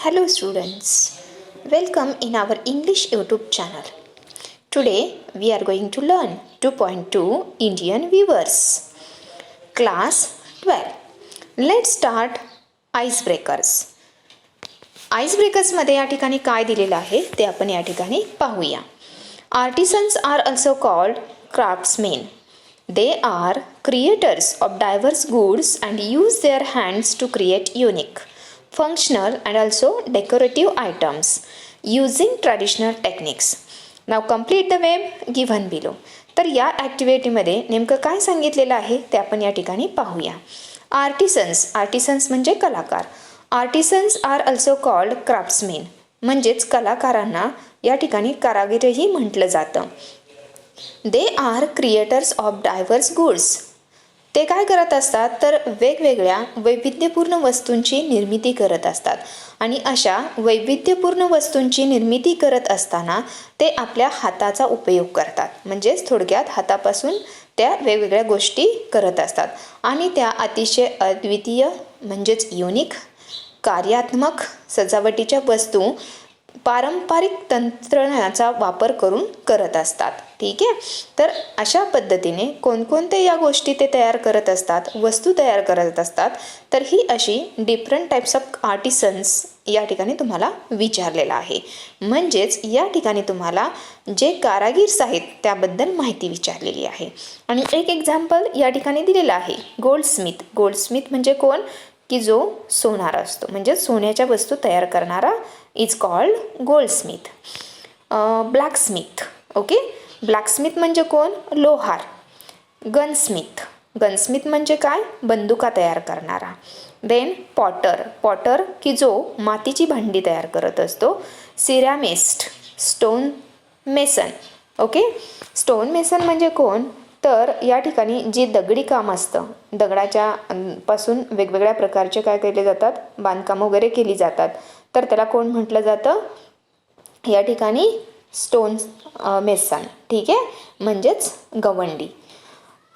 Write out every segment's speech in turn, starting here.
Hello students, welcome in our English YouTube channel. Today we are going to learn 2.2 Indian Weavers. Class 12. Let's start Icebreakers. Icebreakers मध्ये या ठिकाणी काय दिलेलं आहे ते आपण या ठिकाणी पाहूया. Artisans are also called craftsmen. They are creators of diverse goods and use their hands to create unique, functional and also decorative items using traditional techniques. Now complete the web given below. तर या ॲक्टिव्हिटीमध्ये नेमकं काय सांगितलेलं आहे ते आपण या ठिकाणी पाहूया. आर्टिसन्स म्हणजे कलाकार. Artisans are also called craftsmen म्हणजेच कलाकारांना या ठिकाणी कारागीरही म्हटलं जातं. They are creators of diverse goods. ते काय करत असतात तर वेगवेगळ्या वैविध्यपूर्ण वस्तूंची निर्मिती करत असतात आणि अशा वैविध्यपूर्ण वस्तूंची निर्मिती करत असताना ते आपल्या हाताचा उपयोग करतात. म्हणजेच थोडक्यात हातापासून त्या वेगवेगळ्या गोष्टी करत असतात आणि त्या अतिशय अद्वितीय म्हणजेच युनिक, कार्यात्मक सजावटीच्या वस्तू पारंपरिक तंत्रज्ञानाचा वापर करून करत असतात. ठीक आहे. तर अशा पद्धतीने कोणकोणत्या या गोष्टी ते तयार करत असतात, वस्तू तयार करत असतात, तर ही अशी डिफरंट टाईप्स ऑफ आर्टिसन्स या ठिकाणी तुम्हाला विचारलेलं आहे. म्हणजेच या ठिकाणी तुम्हाला जे कारागीर आहेत त्याबद्दल माहिती विचारलेली आहे. आणि एक एक्झाम्पल या ठिकाणी दिलेलं आहे, गोल्डस्मिथ. गोल्डस्मिथ म्हणजे कोण की जो सोनार असतो, म्हणजे सोन्याच्या वस्तू तयार करणारा इज कॉल्ड गोल्डस्मिथ. ब्लॅकस्मिथ. ओके. ब्लॅकस्मिथ म्हणजे कोण, लोहार. गनस्मिथ. गनस्मिथ म्हणजे काय, बंदुका तयार करणारा. Then Potter. पॉटर की जो मातीची भांडी तयार करत असतो. Ceramist. Stone mason. Okay. Stone mason म्हणजे कोण तर या ठिकाणी जी दगडी काम असतं, दगडाच्या पासून वेगवेगळ्या प्रकारचे काय केले जातात, बांधकाम वगैरे केली जातात, तर त्याला कोण म्हटलं जातं या ठिकाणी, स्टोन मेसन. ठीक आहे, म्हणजेच गवंडी.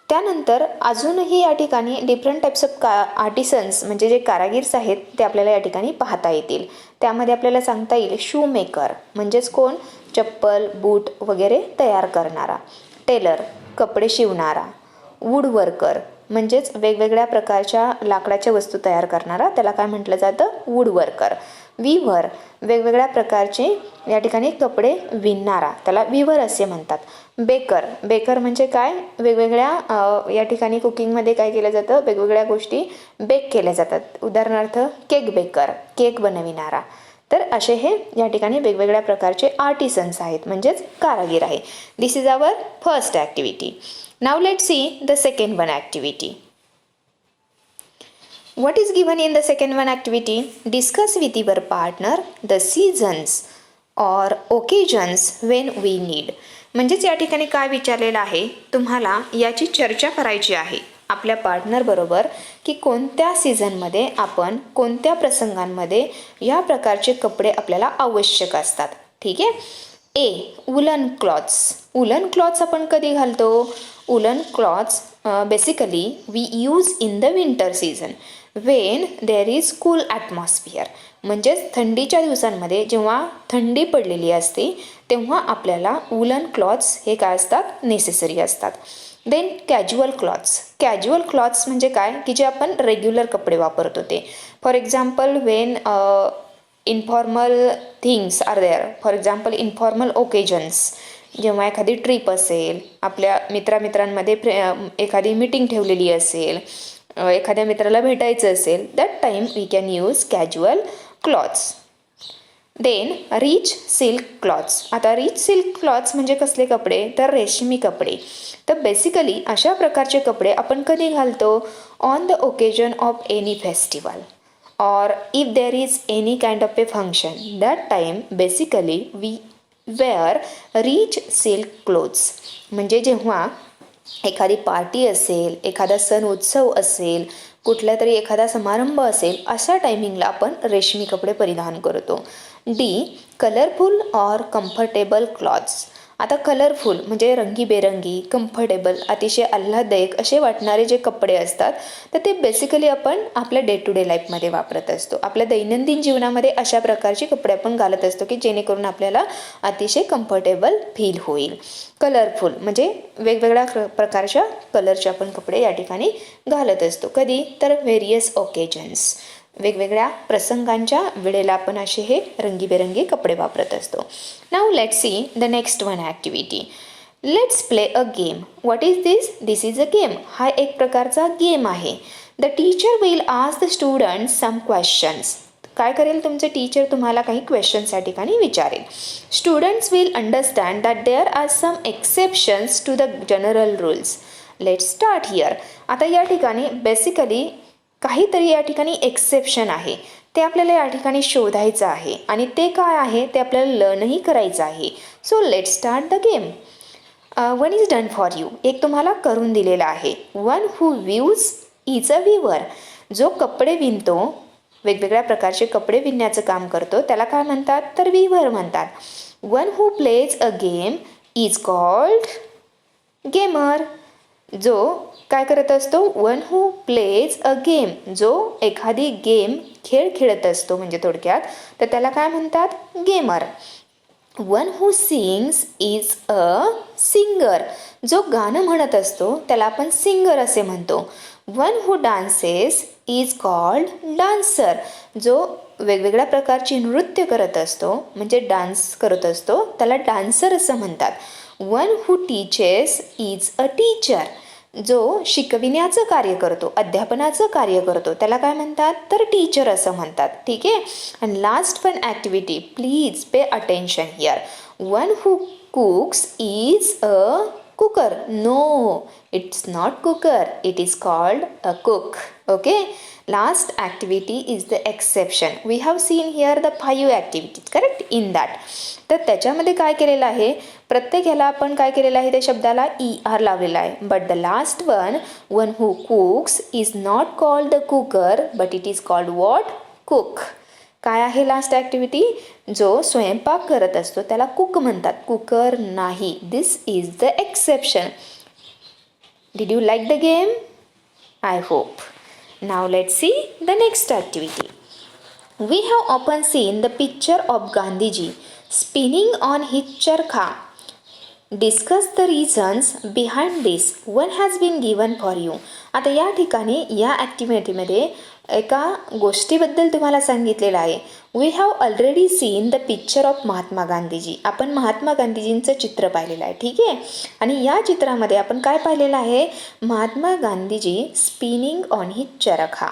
त्यानंतर अजूनही या ठिकाणी डिफरंट टाईप्स ऑफ आर्टिसन्स म्हणजे जे कारागीर्स आहेत ते आपल्याला या ठिकाणी पाहता येतील. त्यामध्ये आपल्याला सांगता येईल शू मेकर म्हणजेच कोण, चप्पल, बूट वगैरे तयार करणारा. टेलर, कपडे शिवणारा. वूड वर्कर म्हणजेच वेगवेगळ्या प्रकारच्या लाकडाच्या वस्तू तयार करणारा, त्याला काय म्हटलं जातं, वूड वर्कर. विव्हर, वेगवेगळ्या प्रकारचे या ठिकाणी कपडे विणणारा, त्याला विव्हर असे म्हणतात. बेकर. बेकर म्हणजे काय, वेगवेगळ्या या ठिकाणी कुकिंगमध्ये काय केलं जातं, वेगवेगळ्या गोष्टी बेक केल्या जातात. उदाहरणार्थ केक बेकर, केक बनविणारा. तर असे हे या ठिकाणी वेगवेगळ्या प्रकारचे आर्टिसन्स आहेत, म्हणजेच कारागीर आहे. This is our first activity. Now let see the second one activity. What is given in the second one activity? Discuss with your partner the seasons or occasions when we need. म्हणजेच या ठिकाणी काय विचारलेलं आहे, तुम्हाला याची चर्चा करायची आहे आपल्या पार्टनर बरोबर की कोणत्या सीझनमध्ये आपण कोणत्या प्रसंगांमध्ये या प्रकारचे कपडे आपल्याला आवश्यक असतात. ठीक आहे. A. Woollen clothes. Woollen clothes आपण कधी घालतो, woollen clothes basically we use in the winter season when there is cool atmosphere. म्हणजेच थंडीच्या दिवसांमध्ये जेव्हा थंडी पडलेली असते तेव्हा आपल्याला वुलन क्लॉथ्स हे काय असतात, नेसेसरी असतात. Then casual clothes. Casual clothes म्हणजे काय की जे आपण रेग्युलर कपडे वापरतो ते. For example when informal things are there, for example informal occasions, जेव्हा एखादी ट्रिप असेल, आपल्या मित्रांमध्ये एखादी मीटिंग ठेवलेली असेल, एखाद्या मित्राला भेटायचं असेल, that time we can use casual clothes. Then rich silk clothes. आता रिच सिल्क क्लॉथ्स म्हणजे कसले कपडे तर रेशमी कपडे. तर बेसिकली अशा प्रकारचे कपडे आपण कधी घालतो, on the occasion of any festival or if there is any kind of a function, that time basically we wear rich silk clothes. म्हणजे जेव्हा एखादी पार्टी असेल, एखादा सण उत्सव असेल, कुठला तरी एखादा समारंभ असेल, अशा टायमिंगला आपण रेशमी कपडे परिधान करतो. डी. कलरफुल और कम्फर्टेबल क्लॉथ्स. आता कलरफुल म्हणजे रंगीबेरंगी, कम्फर्टेबल, अतिशय आल्हाददायक असे वाटणारे जे कपडे असतात तर ते बेसिकली आपण आपल्या डे टू डे लाईफमध्ये वापरत असतो. आपल्या दैनंदिन जीवनामध्ये अशा प्रकारचे कपडे आपण घालत असतो की जेणेकरून आपल्याला अतिशय कम्फर्टेबल फील होईल. कलरफुल म्हणजे वेगवेगळ्या प्रकारच्या कलरचे आपण कपडे या ठिकाणी घालत असतो. कधी तर व्हेरियस ओकेजन्स, वेगवेगळ्या प्रसंगांच्या वेळेला आपण असे हे रंगीबेरंगी कपडे वापरत असतो. Now let's see the next one activity. Let's play a game. What is this? This is a game. हा एक प्रकारचा गेम आहे. The teacher will ask the student some questions. काय करेल तुमचे टीचर? तुम्हाला काही क्वेश्चन्स या ठिकाणी विचारेल. Students will understand that there are some exceptions to the general rules. Let's start here. आता या ठिकाणी बेसिकली काहीतरी या ठिकाणी एक्सेप्शन आहे ते आपल्याला या ठिकाणी शोधायचं आहे आणि ते काय आहे ते आपल्याला लर्नही करायचं आहे. So let's start the game. One is done for you. एक तुम्हाला करून दिलेला आहे. One who views is a viewer. जो कपडे विणतो, वेगवेगळ्या प्रकारचे कपडे विणण्याचं काम करतो त्याला काय म्हणतात? तर विवर म्हणतात. One who plays a game is called gamer. जो काय करत असतो? One who plays a game. जो एखादी गेम खेळत असतो म्हणजे थोडक्यात तर त्याला काय म्हणतात? Gamer. One who sings is a singer. जो गाणं म्हणत असतो त्याला आपण सिंगर असे म्हणतो. One who dances is called dancer. जो वेगवेगळ्या प्रकारची नृत्य करत असतो म्हणजे डान्स करत असतो त्याला डान्सर असं म्हणतात. One who teaches is a teacher. जो शिकविण्याचं कार्य करतो, अध्यापनाचं कार्य करतो त्याला काय म्हणतात? तर टीचर असं म्हणतात. ठीक आहे. And last one activity. Please pay attention here. One who cooks is a cooker. No, it's not cooker. It is called a cook. Okay. Last activity is the exception. We have seen here the 5 activities, correct, in that. तर त्याच्यामध्ये काय केलेलं आहे? प्रत्येक ह्याला आपण काय केलेलं आहे? त्या शब्दाला ER लावलेला आहे. But the last one who cooks is not called the cooker but it is called what? Cook. काय आहे लास्ट ॲक्टिव्हिटी? जो स्वयंपाक करत असतो त्याला कुक म्हणतात, कुकर नाही. This is the exception. Did you like the game? I hope. Now let's see the next activity. We have often seen the picture of Gandhiji spinning on his charkha. Discuss the reasons behind this. One has been given for you. आता या ठिकाणी या ॲक्टिव्हिटीमध्ये एका गोष्टीबद्दल तुम्हाला सांगितलेलं आहे. We have already seen the picture of Mahatma Gandhiji. आपण महात्मा गांधीजींचं चित्र पाहिलेलं आहे. ठीक आहे. आणि या चित्रामध्ये आपण काय पाहिलेलं आहे? Mahatma Gandhiji spinning on his चरखा.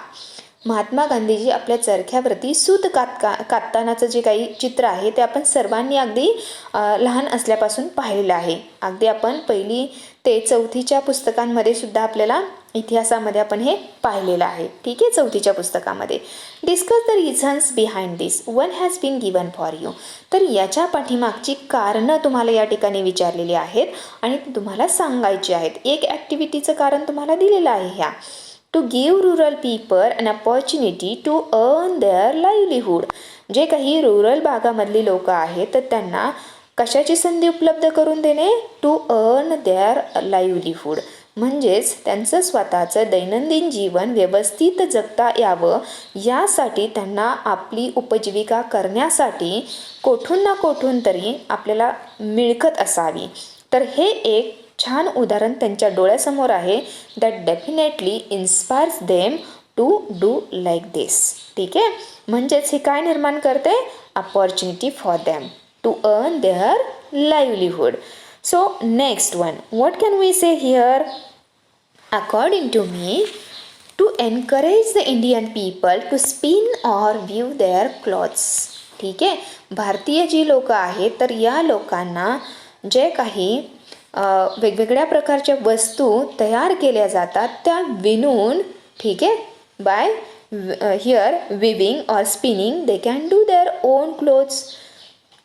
महात्मा गांधीजी आपल्या चरख्यावरती सूत काततानाचं जे काही चित्र आहे ते आपण सर्वांनी अगदी लहान असल्यापासून पाहिलेलं आहे. अगदी आपण 1ली ते 4थीच्या पुस्तकांमध्ये सुद्धा आपल्याला इतिहासामध्ये आपण हे पाहिलेलं आहे. ठीक आहे. 4थीच्या पुस्तकामध्ये. Discuss the reasons behind this. One has been given for you. तर याच्या पाठीमागची कारणं तुम्हाला या ठिकाणी विचारलेली आहेत आणि तुम्हाला सांगायची आहेत. एक ॲक्टिव्हिटीचं कारण तुम्हाला दिलेलं आहे ह्या. To give rural people an opportunity to earn their livelihood. जे काही रुरल भागामधली लोक आहेत तर त्यांना कशाची संधी उपलब्ध करून देणे? To earn their livelihood. म्हणजेच त्यांचं स्वतःचं दैनंदिन जीवन व्यवस्थित जगता यावं यासाठी त्यांना आपली उपजीविका करण्यासाठी कोठून ना कोठून तरी आपल्याला मिळकत असावी. तर हे एक छान उदाहरण त्यांच्या डोळ्यासमोर आहे. That definitely inspires them to do like this. ठीक आहे. म्हणजेच हे काय निर्माण करते? Opportunity for them to earn their livelihood. So next one, what can we say here? According to me, to encourage the Indian people to spin or weave their clothes. ठीक आहे. भारतीय जी लोक आहेत तर या लोकांना जे काही वेगवेगळ्या प्रकारच्या वस्तू तयार केल्या जातात त्या विणून, ठीक आहे, बाय हिअर विविंग और spinning they can do their own clothes.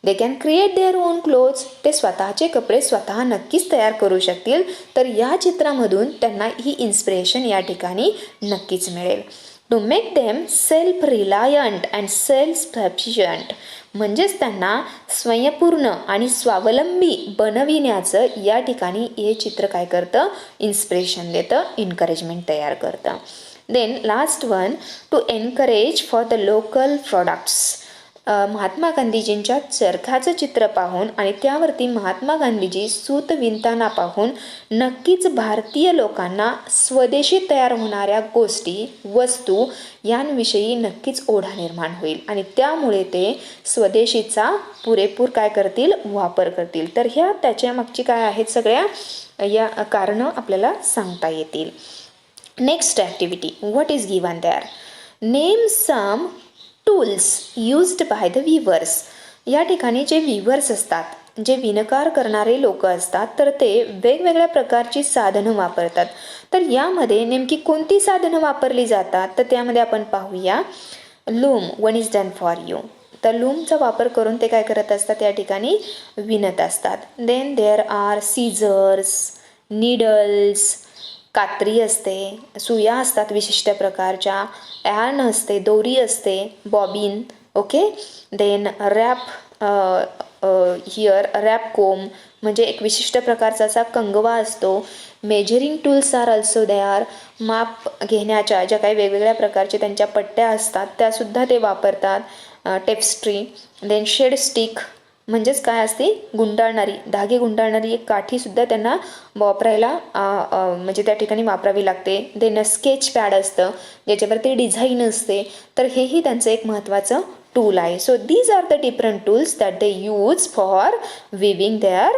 They can create their own clothes. ते स्वतःचे कपडे स्वतः नक्कीच तयार करू शकतील. तर या चित्रामधून त्यांना ही इन्स्पिरेशन या ठिकाणी नक्कीच मिळेल. To make them self reliant and self sufficient, म्हणजेच त्यांना स्वयंपूर्ण आणि स्वावलंबी बनविण्याचं या ठिकाणी हे चित्र काय करतं, इन्स्पिरेशन देतं, एनकरेजमेंट तयार करतं. Then last one, to encourage for the local products. Mahatma गांधीजींच्या चरख्याचं चित्र पाहून आणि त्यावरती महात्मा गांधीजी सूत विणताना पाहून नक्कीच भारतीय लोकांना स्वदेशी तयार होणाऱ्या गोष्टी, वस्तू यांविषयी नक्कीच ओढा निर्माण होईल आणि त्यामुळे ते स्वदेशीचा पुरेपूर काय करतील, वापर करतील. तर ह्या त्याच्या मागची काय आहेत सगळ्या या कारणं आपल्याला सांगता येतील. Next activity, what is given there. Name some tools used by the weavers. या ठिकाणी जे वीवर्स असतात, जे विणकार करणारे लोक असतात, तर ते वेगवेगळ्या प्रकारची साधनं वापरतात. तर यामध्ये नेमकी कोणती साधनं वापरली जातात, तर त्यामध्ये आपण पाहूया. Loom, one is done for you. तर लूमचा वापर करून ते काय करत असतात, या ठिकाणी विणत असतात. Then there R seizures, needles, कात्री असते, सुया असतात विशिष्ट प्रकारच्या, ॲन असते, दोरी असते, bobbin. Okay. Then warp here warp comb म्हणजे एक विशिष्ट प्रकारचा असा कंगवा असतो. Measuring tools are also there. माप घेण्याच्या ज्या काही वेगवेगळ्या प्रकारचे त्यांच्या पट्ट्या असतात त्यासुद्धा ते वापरतात. टेप्स्ट्री. देन शेड स्टिक म्हणजेच काय असते, गुंडाळणारी, धागे गुंडाळणारी एक काठीसुद्धा त्यांना वापरायला म्हणजे त्या ठिकाणी वापरावी लागते. देन स्केच पॅड असतं ज्याच्यावरती डिझाईन असते. तर हेही त्यांचं एक महत्त्वाचं टूल आहे. So these are the different tools that they use for weaving their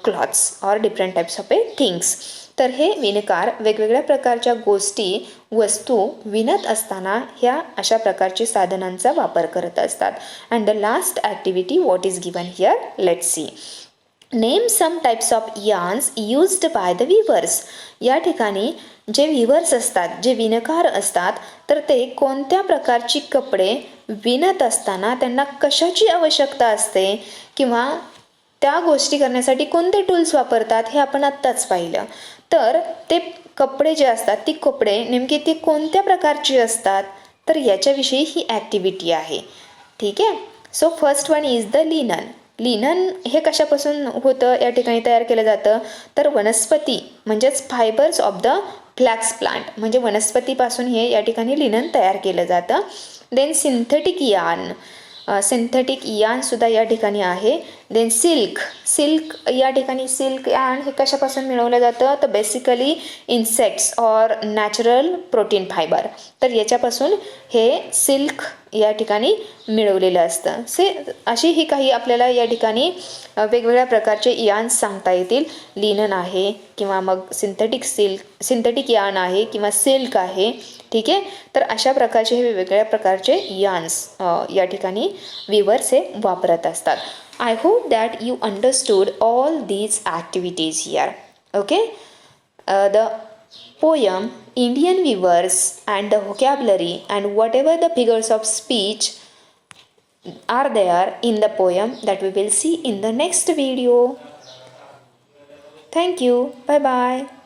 clothes or different types of things. तर हे विणकार वेगवेगळ्या प्रकारच्या गोष्टी, वस्तू विणत असताना ह्या अशा प्रकारच्या साधनांचा वापर करत असतात. And the last activity, what is given here, let's see. Name some types of yarns used by the weavers. या ठिकाणी जे वीवर्स असतात, जे विणकार असतात, तर ते कोणत्या प्रकारची कपडे विणत असताना त्यांना कशाची आवश्यकता असते किंवा त्या गोष्टी करण्यासाठी कोणते टूल्स वापरतात हे आपण आत्ताच पाहिलं. तर ते कपडे जे असतात, ती कपडे नेमकी ती कोणत्या प्रकारची असतात, तर याच्याविषयी ही ॲक्टिव्हिटी आहे. ठीक आहे. So first one is the linen. Linen हे कशापासून होतं, या ठिकाणी तयार केलं जातं, तर वनस्पती म्हणजेच fibres of the flax plant म्हणजे वनस्पतीपासून हे या ठिकाणी लिनन तयार केलं जातं. देन सिंथेटिक यार्न, सिंथेटिक यार्नसुद्धा या ठिकाणी आहे. देन सिल्क, सिल्क या ठिकाणी सिल्क यार्न हे कशापासून मिळवलं जातं, तर basically insects or natural protein fibre. तर याच्यापासून हे सिल्क या ठिकाणी मिळवलेलं असतं. अशी ही काही आपल्याला या ठिकाणी वेगवेगळ्या प्रकारचे यार्न्स सांगता येतील. लिनन आहे किंवा मग सिंथेटिक यार्न आहे किंवा सिल्क आहे. ठीक आहे. तर अशा प्रकारचे हे वेगवेगळ्या प्रकारचे यार्न्स या ठिकाणी वीवर्स हे वापरत असतात. I hope that you understood all these activities here. Okay. The poem Indian Weavers and the vocabulary and whatever the figures of speech are there in the poem that we will see in the next video. Thank you. Bye bye.